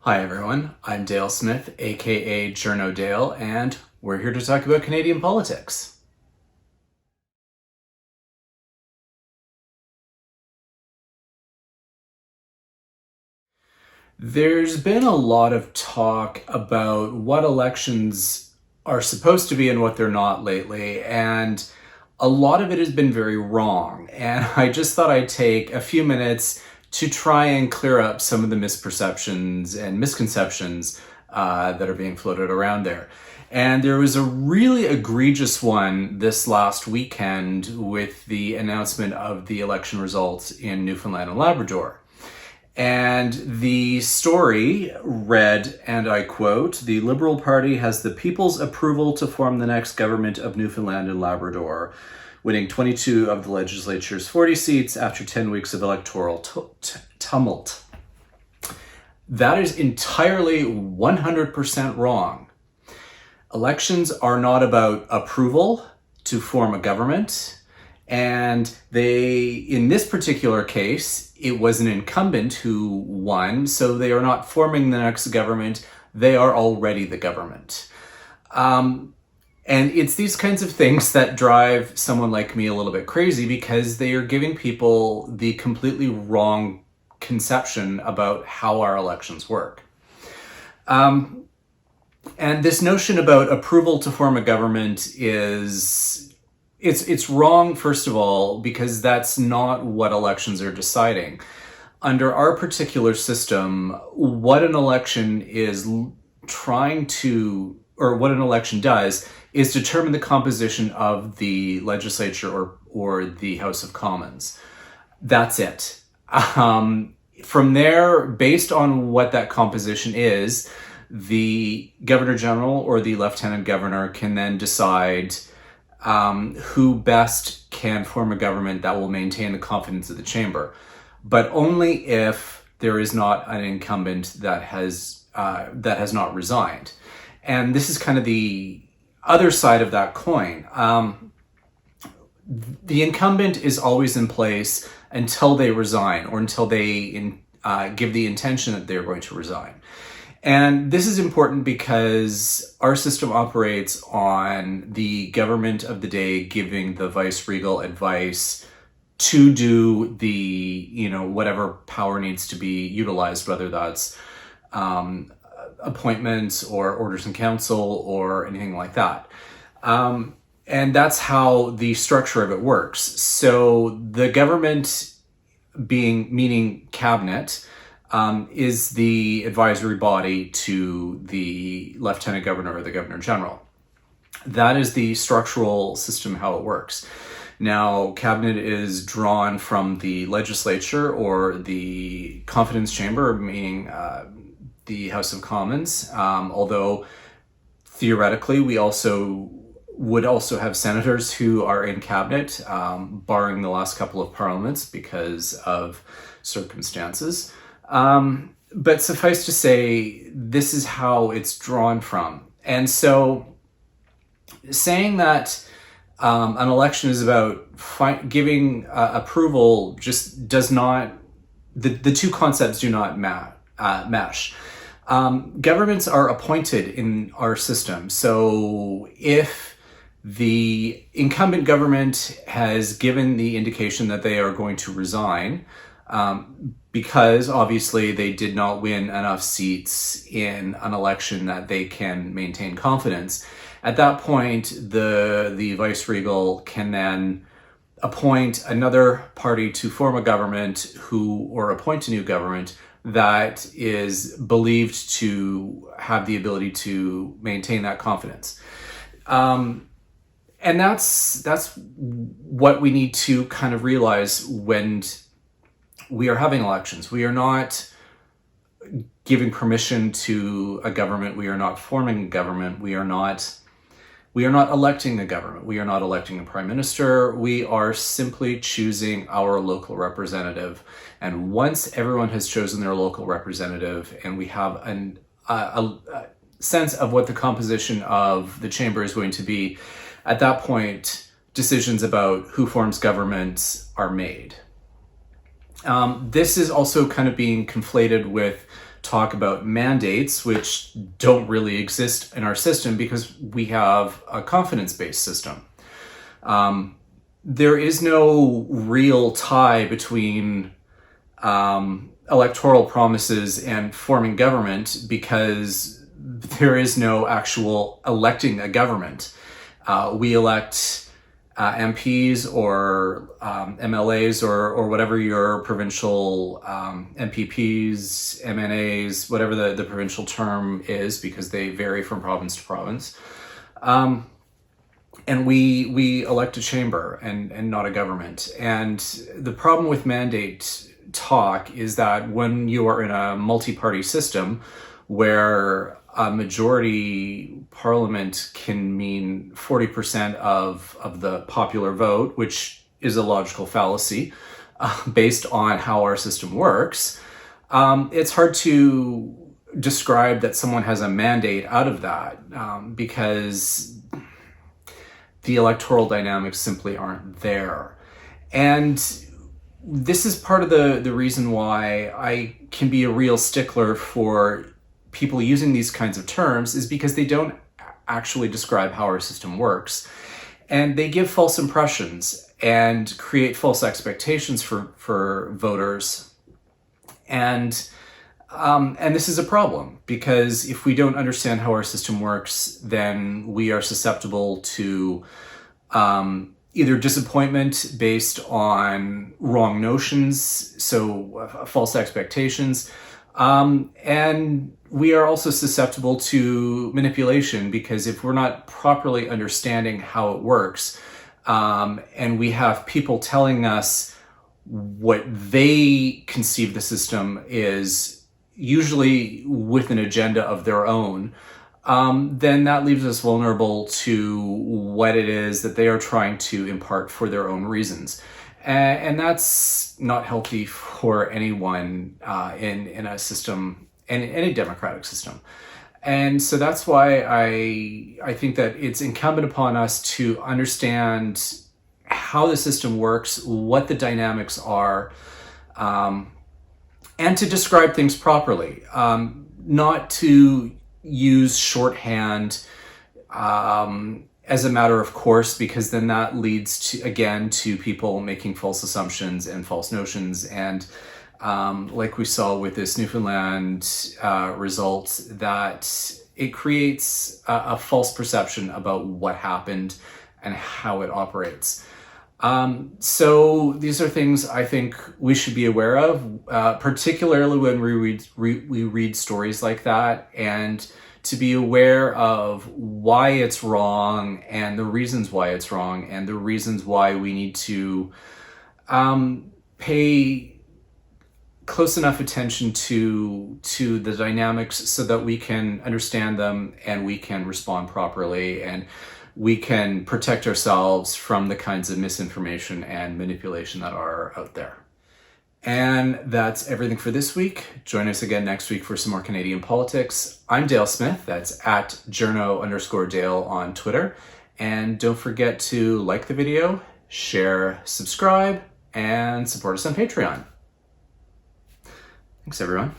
Hi everyone, I'm Dale Smith, aka Journo Dale, and we're here to talk about Canadian politics. There's been a lot of talk about what elections are supposed to be and what they're not lately, and a lot of it has been very wrong. And I just thought I'd take a few minutes to try and clear up some of the misperceptions and misconceptions that are being floated around there. And there was a really egregious one this last weekend with the announcement of the election results in Newfoundland and Labrador. And the story read, and I quote, "The Liberal Party has the people's approval to form the next government of Newfoundland and Labrador, winning 22 of the legislature's 40 seats after 10 weeks of electoral tumult." That is entirely 100% wrong. Elections are not about approval to form a government. And in this particular case, it was an incumbent who won, so they are not forming the next government, they are already the government. And it's these kinds of things that drive someone like me a little bit crazy because they are giving people the completely wrong conception about how our elections work. And this notion about approval to form a government it's wrong, first of all, because that's not what elections are deciding. Under our particular system, what an election does is determine the composition of the legislature or the House of Commons. That's it. From there, based on what that composition is, the Governor General or the Lieutenant Governor can then decide who best can form a government that will maintain the confidence of the chamber, but only if there is not an incumbent that has not resigned. And this is kind of the other side of that coin. The incumbent is always in place until they resign or until they give the intention that they're going to resign. And this is important because our system operates on the government of the day giving the vice-regal advice to do whatever power needs to be utilized, whether that's appointments or orders in council or anything like that. And that's how the structure of it works. So the government meaning cabinet, is the advisory body to the Lieutenant Governor or the Governor General. That is the structural system, how it works. Now, cabinet is drawn from the legislature or the confidence chamber, meaning the House of Commons, although theoretically we would also have senators who are in cabinet, barring the last couple of parliaments because of circumstances. But suffice to say, this is how it's drawn from. And so saying that an election is about giving approval just does not, the two concepts do not mesh. Governments are appointed in our system. So if the incumbent government has given the indication that they are going to resign, because obviously they did not win enough seats in an election that they can maintain confidence. At that point, the vice-regal can then appoint another party to form a government or appoint a new government that is believed to have the ability to maintain that confidence. And that's what we need to kind of realize when we are having elections. We are not giving permission to a government. We are not forming a government. We are not electing a government. We are not electing a prime minister. We are simply choosing our local representative. And once everyone has chosen their local representative and we have a sense of what the composition of the chamber is going to be, at that point, decisions about who forms governments are made. This is also kind of being conflated with talk about mandates, which don't really exist in our system because we have a confidence-based system. There is no real tie between electoral promises and forming government because there is no actual electing a government. We elect MPs or MLAs or whatever your provincial MPPs, MNAs, whatever the provincial term is, because they vary from province to province. And we elect a chamber and not a government. And the problem with mandate talk is that when you are in a multi-party system where a majority parliament can mean 40% of the popular vote, which is a logical fallacy based on how our system works, it's hard to describe that someone has a mandate out of that because the electoral dynamics simply aren't there. And this is part of the reason why I can be a real stickler for people using these kinds of terms, is because they don't actually describe how our system works. And they give false impressions and create false expectations for voters. And this is a problem, because if we don't understand how our system works, then we are susceptible to either disappointment based on wrong notions, so false expectations, and we are also susceptible to manipulation, because if we're not properly understanding how it works, and we have people telling us what they conceive the system is, usually with an agenda of their own, then that leaves us vulnerable to what it is that they are trying to impart for their own reasons. And that's not healthy for anyone in a system, in any democratic system. And so that's why I think that it's incumbent upon us to understand how the system works, what the dynamics are, and to describe things properly, not to use shorthand as a matter of course, because then that leads to people making false assumptions and false notions. And like we saw with this Newfoundland result, that it creates a false perception about what happened and how it operates. So these are things I think we should be aware of, particularly when we read stories like that, and to be aware of why it's wrong and the reasons why it's wrong and the reasons why we need to pay close enough attention to the dynamics so that we can understand them and we can respond properly, and we can protect ourselves from the kinds of misinformation and manipulation that are out there. And that's everything for this week. Join us again next week for some more Canadian politics. I'm Dale Smith. That's at journo_Dale on Twitter. And don't forget to like the video, share, subscribe, and support us on Patreon. Thanks, everyone.